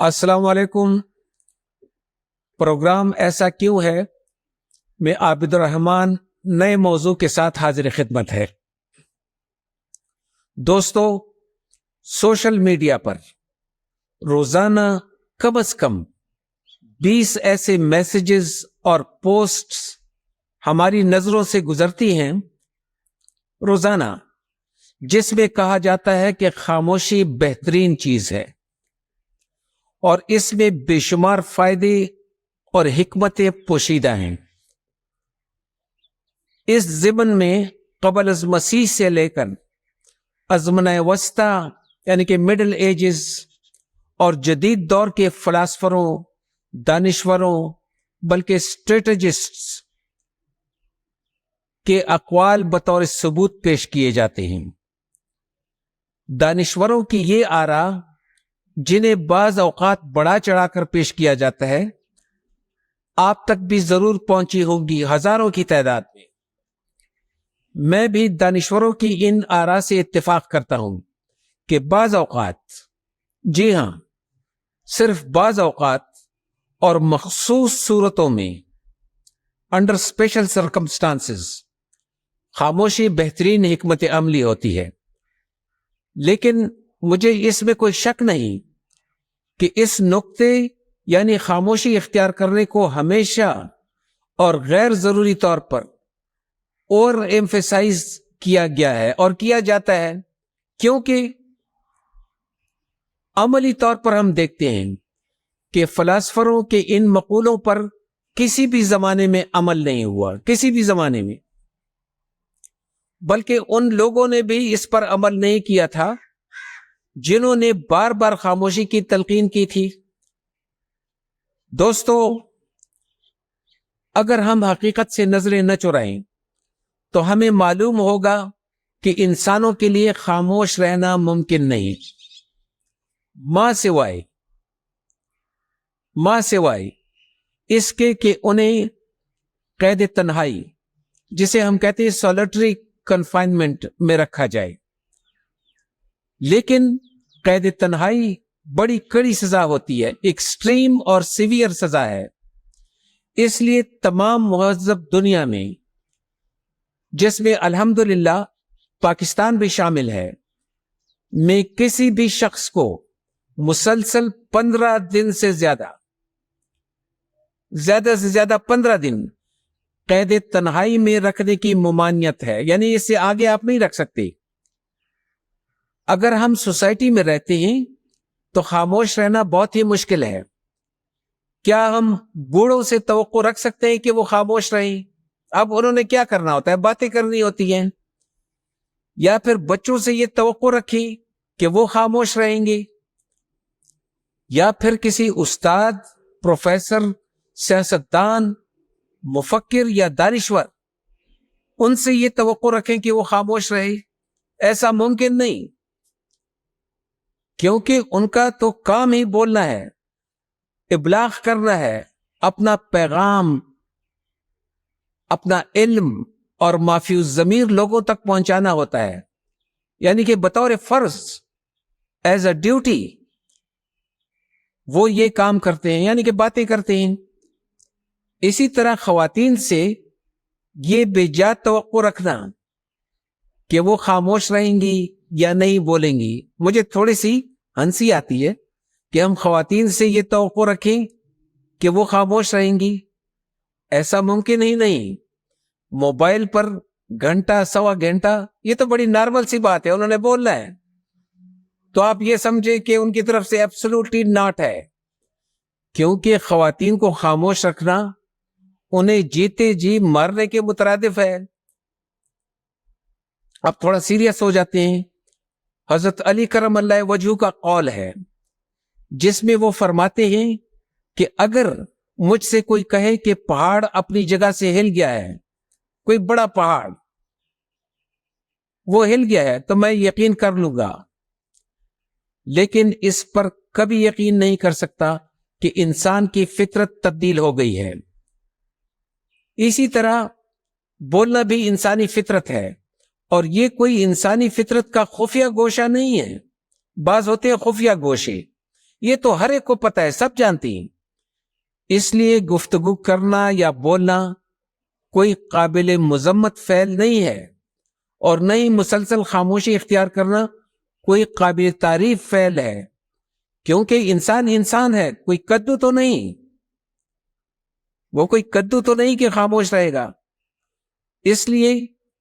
अस्सलाम वालेकुम। प्रोग्राम ऐसा क्यों है में आबिदुर रहमान नए मौजू के साथ हाजिर खिदमत है। दोस्तों, सोशल मीडिया पर रोजाना कम से कम 20 ऐसे मैसेजेस और पोस्ट्स हमारी नजरों से गुजरती हैं रोजाना, जिसमें कहा जाता है कि खामोशी बेहतरीन चीज है और इसमें बेशुमार फायदे और हिकमतें पोशीदा हैं। इस ज़िमन में क़ब्ल अज़ मसीह से लेकर अज़मना वस्ता यानी कि मिडिल एजेस और जदीद दौर के फलासफरों, दानिश्वरों, बल्कि स्ट्रेटजिस्ट्स के अक़वाल बतौर सबूत पेश किए जाते हैं। दानिश्वरों की ये आरा, जिन्हें बाज़ औक़ात बढ़ा चढ़ाकर पेश किया जाता है, आप तक भी जरूर पहुंची होंगी हजारों की तादाद में। मैं भी दानिश्वरों की इन आरा से इत्तेफाक करता हूं कि बाज़ औक़ात, जी हां, सिर्फ बाज़ औक़ात और मखसूस सूरतों में, अंडर स्पेशल सर्कमस्टांसेस, खामोशी बेहतरीन हिकमत अमली होती है। लेकिन मुझे इसमें कोई शक नहीं कि इस नुक्ते यानी खामोशी इख्तियार करने को हमेशा और गैर जरूरी तौर पर और एम्फेसाइज किया गया है और किया जाता है, क्योंकि अमली तौर पर हम देखते हैं कि फलासफरों के इन मकूलों पर किसी भी जमाने में अमल नहीं हुआ, किसी भी जमाने में, बल्कि उन लोगों ने भी इस पर अमल नहीं किया था जिन्होंने बार बार खामोशी की तलकीन की थी। दोस्तों, अगर हम हकीकत से नजरें न चुराएं तो हमें मालूम होगा कि इंसानों के लिए खामोश रहना मुमकिन नहीं, मां सिवाय इसके कि उन्हें कैद तन्हाई, जिसे हम कहते हैं सॉलिटरी कन्फाइनमेंट, में रखा जाए। लेकिन कैद तन्हाई बड़ी कड़ी सजा होती है, एक्सट्रीम और सीवियर सजा है। इसलिए तमाम मुहज़्ज़ब दुनिया में, जिसमें अल्हम्दुलिल्लाह पाकिस्तान भी शामिल है, में किसी भी शख्स को मुसलसल 15 दिन से ज्यादा से ज्यादा 15 दिन कैद तन्हाई में रखने की मुमानियत है, यानी इससे आगे आप नहीं रख सकते। अगर हम सोसाइटी में रहते हैं तो खामोश रहना बहुत ही मुश्किल है। क्या हम बूढ़ों से तवक्को रख सकते हैं कि वो खामोश रहें? अब उन्होंने क्या करना होता है, बातें करनी होती हैं। या फिर बच्चों से ये तवक्को रखें कि वो खामोश रहेंगे? या फिर किसी उस्ताद, प्रोफेसर, सियासतदान, मुफक्किर या दानिश्वर, उनसे ये तवक्को रखें कि वो खामोश रहे? ऐसा मुमकिन नहीं, क्योंकि उनका तो काम ही बोलना है, इब्लाग करना है, अपना पैगाम, अपना इल्म और माफियूज ज़मीर लोगों तक पहुंचाना होता है। यानी कि बतौर फर्ज, एज अ ड्यूटी, वो ये काम करते हैं, यानी कि बातें करते हैं। इसी तरह ख्वातीन से ये बेजा तवक्को रखना कि वो खामोश रहेंगी या नहीं बोलेंगी, मुझे थोड़ी सी हंसी आती है कि हम ख्वातीन से ये तवक्को रखें कि वो खामोश रहेंगी। ऐसा मुमकिन ही नहीं। मोबाइल पर घंटा सवा घंटा, ये तो बड़ी नॉर्मल सी बात है, उन्होंने बोलना है, तो आप ये समझे कि उनकी तरफ से एब्सोल्युटली नॉट है। क्योंकि ख्वातीन को खामोश रखना उन्हें जीते जी मारने के मुतरादिफ है। अब थोड़ा सीरियस हो जाते हैं। हजरत अली करमल्लाह वजहू का कौल है, जिसमें वो फरमाते हैं कि अगर मुझसे कोई कहे कि पहाड़ अपनी जगह से हिल गया है, कोई बड़ा पहाड़ वो हिल गया है, तो मैं यकीन कर लूंगा, लेकिन इस पर कभी यकीन नहीं कर सकता कि इंसान की फितरत तब्दील हो गई है। इसी तरह बोलना भी इंसानी फितरत है, और ये कोई इंसानी फितरत का खुफिया गोशा नहीं है। बाज होते हैं खुफिया गोशे یہ تو ہر ایک کو پتہ ہے، سب جانتی ہیں۔ اس لیے گفتگو کرنا یا بولنا کوئی قابل مذمت فعل نہیں ہے، اور نہ ہی مسلسل خاموشی اختیار کرنا کوئی قابل تعریف فعل ہے، کیونکہ انسان انسان ہے، کوئی کدو تو نہیں، وہ کوئی کدو تو نہیں کہ خاموش رہے گا۔ اس لیے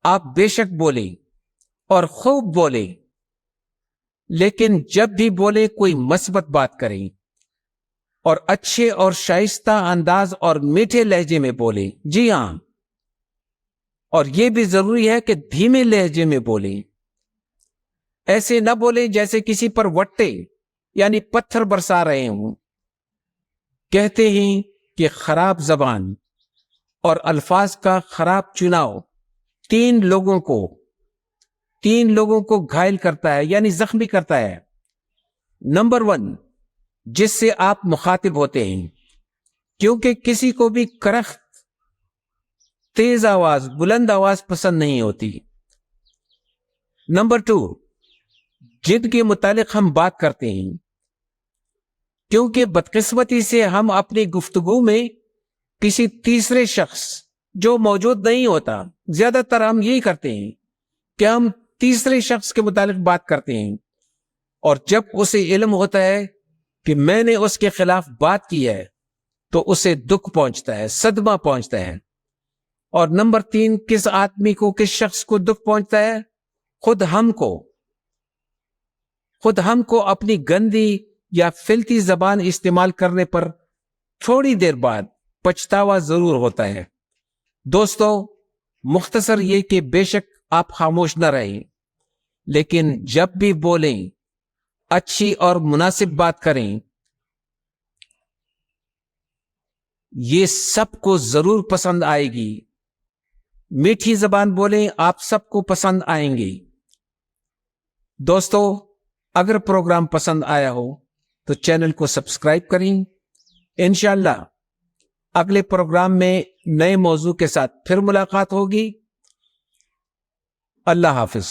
آپ بے شک بولیں اور خوب بولیں، لیکن جب بھی بولیں کوئی مثبت بات کریں اور اچھے اور شائستہ انداز اور میٹھے لہجے میں بولیں۔ جی ہاں، اور یہ بھی ضروری ہے کہ دھیمے لہجے میں بولیں، ایسے نہ بولیں جیسے کسی پر وٹے یعنی پتھر برسا رہے ہوں۔ کہتے ہیں کہ خراب زبان اور الفاظ کا خراب چناؤ تین لوگوں کو گھائل کرتا ہے، یعنی زخمی کرتا ہے۔ نمبر 1، جس سے آپ مخاطب ہوتے ہیں، کیونکہ کسی کو بھی کرخت، تیز آواز، بلند آواز پسند نہیں ہوتی۔ نمبر 2، جن کے متعلق ہم بات کرتے ہیں، کیونکہ بدقسمتی سے ہم اپنی گفتگو میں کسی تیسرے شخص جو موجود نہیں ہوتا، زیادہ تر ہم یہی کرتے ہیں کہ ہم تیسرے شخص کے متعلق بات کرتے ہیں، اور جب اسے علم ہوتا ہے کہ میں نے اس کے خلاف بات کی ہے تو اسے دکھ پہنچتا ہے، صدمہ پہنچتا ہے۔ اور نمبر 3، کس آدمی کو، کس شخص کو دکھ پہنچتا ہے؟ خود ہم کو اپنی گندی یا فلتی زبان استعمال کرنے پر تھوڑی دیر بعد پچھتاوا ضرور ہوتا ہے۔ دوستو، مختصر یہ کہ بے شک آپ خاموش نہ رہیں، لیکن جب بھی بولیں اچھی اور مناسب بات کریں، یہ سب کو ضرور پسند آئے گی۔ میٹھی زبان بولیں، آپ سب کو پسند آئیں گی۔ دوستو، اگر پروگرام پسند آیا ہو تو چینل کو سبسکرائب کریں۔ انشاءاللہ اگلے پروگرام میں نئے موضوع کے ساتھ پھر ملاقات ہوگی۔ اللہ حافظ۔